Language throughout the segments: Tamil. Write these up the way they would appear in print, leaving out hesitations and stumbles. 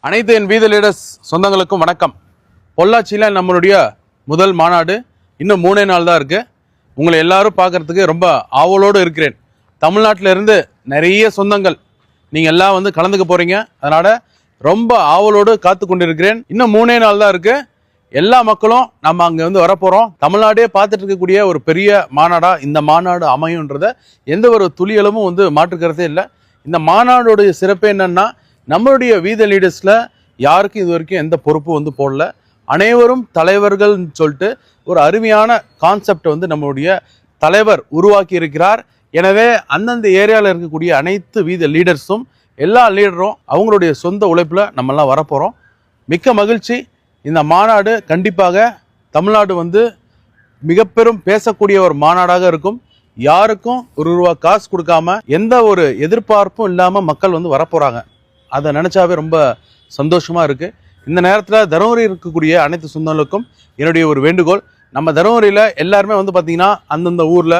அனைத்து என் வீத லீடர்ஸ் சொந்தங்களுக்கும் வணக்கம். பொள்ளாச்சியில் நம்மளுடைய முதல் மாநாடு இன்னும் 3 நாள் தான் இருக்குது. உங்களை எல்லாரும் பார்க்குறதுக்கு ரொம்ப ஆவலோடு இருக்கிறேன். தமிழ்நாட்டில் இருந்து நிறைய சொந்தங்கள் நீங்கள் எல்லாம் கலந்துக்க போகிறீங்க. அதனால் ரொம்ப ஆவலோடு காத்து கொண்டிருக்கிறேன். இன்னும் 3 நாள் தான் இருக்குது. எல்லா மக்களும் நம்ம அங்கே வரப்போகிறோம். தமிழ்நாடே பார்த்துட்டு இருக்கக்கூடிய ஒரு பெரிய மாநாடாக இந்த மாநாடு அமையுன்றத எந்த ஒரு துளியளவும் மாற்றுக்கிறதே இல்லை. இந்த மாநாடுடைய சிறப்பு என்னன்னா, நம்மளுடைய வீத லீடர்ஸில் யாருக்கும் இது வரைக்கும் எந்த பொறுப்பு போடல. அனைவரும் தலைவர்கள்னு சொல்லிட்டு ஒரு அருமையான கான்செப்ட் நம்மளுடைய தலைவர் உருவாக்கி இருக்கிறார். எனவே அந்தந்த ஏரியாவில் இருக்கக்கூடிய அனைத்து வீத லீடர்ஸும் எல்லா லீடரும் அவங்களுடைய சொந்த உழைப்பில் நம்மெல்லாம் வரப்போகிறோம். மிக்க மகிழ்ச்சி. இந்த மாநாடு கண்டிப்பாக தமிழ்நாடு மிக பெரும் பேசக்கூடிய ஒரு மாநாடாக இருக்கும். யாருக்கும் ₹1 காசு கொடுக்காம எந்த ஒரு எதிர்பார்ப்பும் இல்லாமல் மக்கள் வரப்போகிறாங்க. அதை நினச்சாவே ரொம்ப சந்தோஷமாக இருக்குது. இந்த நேரத்தில் தருமபுரி இருக்கக்கூடிய அனைத்து சொந்தங்களுக்கும் என்னுடைய ஒரு வேண்டுகோள், நம்ம தருமபுரியில் எல்லாருமே பார்த்திங்கன்னா அந்தந்த ஊரில்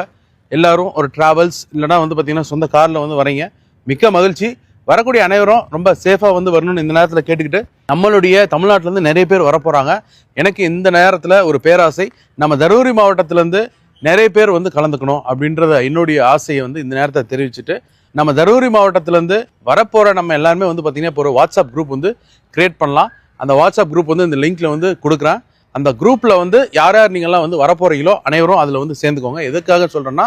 எல்லோரும் ஒரு ட்ராவல்ஸ் இல்லைனா பார்த்திங்கன்னா சொந்த காரில் வரீங்க. மிக்க மகிழ்ச்சி. வரக்கூடிய அனைவரும் ரொம்ப சேஃபாக வரணும்னு இந்த நேரத்தில் கேட்டுக்கிட்டு, நம்மளுடைய தமிழ்நாட்டிலேருந்து நிறைய பேர் வரப்போகிறாங்க. எனக்கு இந்த நேரத்தில் ஒரு பேராசை, நம்ம தருமபுரி மாவட்டத்திலேருந்து நிறைய பேர் கலந்துக்கணும் அப்படின்றத என்னுடைய ஆசையை இந்த நேரத்தை தெரிவிச்சுட்டு, நம்ம தருமபுரி மாவட்டத்திலேருந்து வரப்போகிற நம்ம எல்லாருமே பார்த்திங்கன்னா இப்போ ஒரு வாட்ஸ்அப் குரூப் கிரியேட் பண்ணலாம். அந்த வாட்ஸ்அப் குரூப் இந்த லிங்க்கில் கொடுக்குறேன். அந்த குரூப்பில் யார் யார் நீங்கள்லாம் வரப்போகிறீங்களோ அனைவரும் அதில் சேர்ந்துக்கோங்க. எதுக்காக சொல்கிறேன்னா,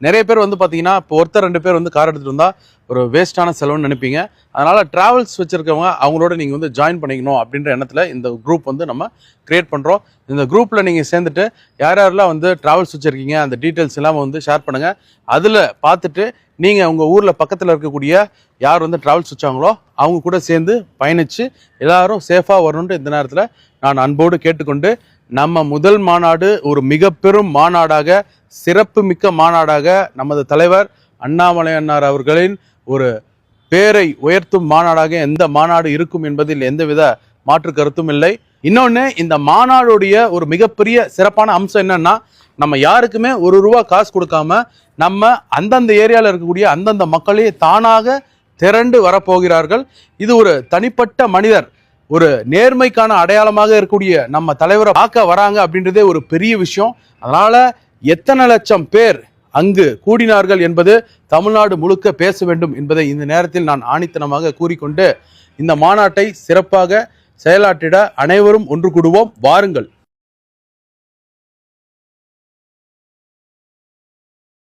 நிறைய பேர் பார்த்திங்கன்னா இப்போ ஒருத்தர் 2 பேர் கார் எடுத்துகிட்டு வந்தால் ஒரு வேஸ்ட்டான செலவுன்னு நினைப்பீங்க. அதனால் ட்ராவல்ஸ் வச்சுருக்கவங்க அவங்களோட நீங்கள் ஜாயின் பண்ணிக்கணும் அப்படின்ற எண்ணத்தில் இந்த குரூப் நம்ம க்ரியேட் பண்ணுறோம். இந்த குரூப்பில் நீங்கள் சேர்ந்துட்டு யார் யாரெல்லாம் ட்ராவல்ஸ் வச்சுருக்கீங்க அந்த டீட்டெயில்ஸ் எல்லாம் ஷேர் பண்ணுங்கள். அதில் பார்த்துட்டு நீங்கள் உங்கள் ஊரில் பக்கத்தில் இருக்கக்கூடிய யார் ட்ராவல்ஸ் வச்சாங்களோ அவங்க கூட சேர்ந்து பயணித்து எல்லோரும் சேஃபாக வரணுன்ட்டு இந்த நேரத்தில் நான் அன்போடு கேட்டுக்கொண்டு, நம்ம முதல் மாநாடு ஒரு மிக பெரும் மாநாடாக, சிறப்பு மிக்க மாநாடாக, நமது தலைவர் அண்ணாமலை அண்ணார் அவர்களின் ஒரு பேரை உயர்த்தும் மாநாடாக எந்த மாநாடு இருக்கும் என்பதில் எந்தவித மாற்று கருத்தும் இல்லை. இன்னொன்று, இந்த மாநாடுடைய ஒரு மிகப்பெரிய சிறப்பான அம்சம் என்னன்னா, நம்ம யாருக்குமே ₹1 காசு கொடுக்காம நம்ம அந்தந்த ஏரியாவில் இருக்கக்கூடிய அந்தந்த மக்களே தானாக திரண்டு வரப்போகிறார்கள். இது ஒரு தனிப்பட்ட மனிதர், ஒரு நேர்மைக்கான அடையாளமாக இருக்கக்கூடிய நம்ம தலைவரை பார்க்க வராங்க அப்படின்றதே ஒரு பெரிய விஷயம். அதனால எத்தனை லட்சம் பேர் அங்கு கூடினார்கள் என்பது தமிழ்நாடு முழுக்க பேச வேண்டும் என்பதை இந்த நேரத்தில் நான் ஆணித்தனமாக கூறிக்கொண்டு, இந்த மாநாட்டை சிறப்பாக செயலாற்றிட அனைவரும் ஒன்று கூடுவோம். வாருங்கள்.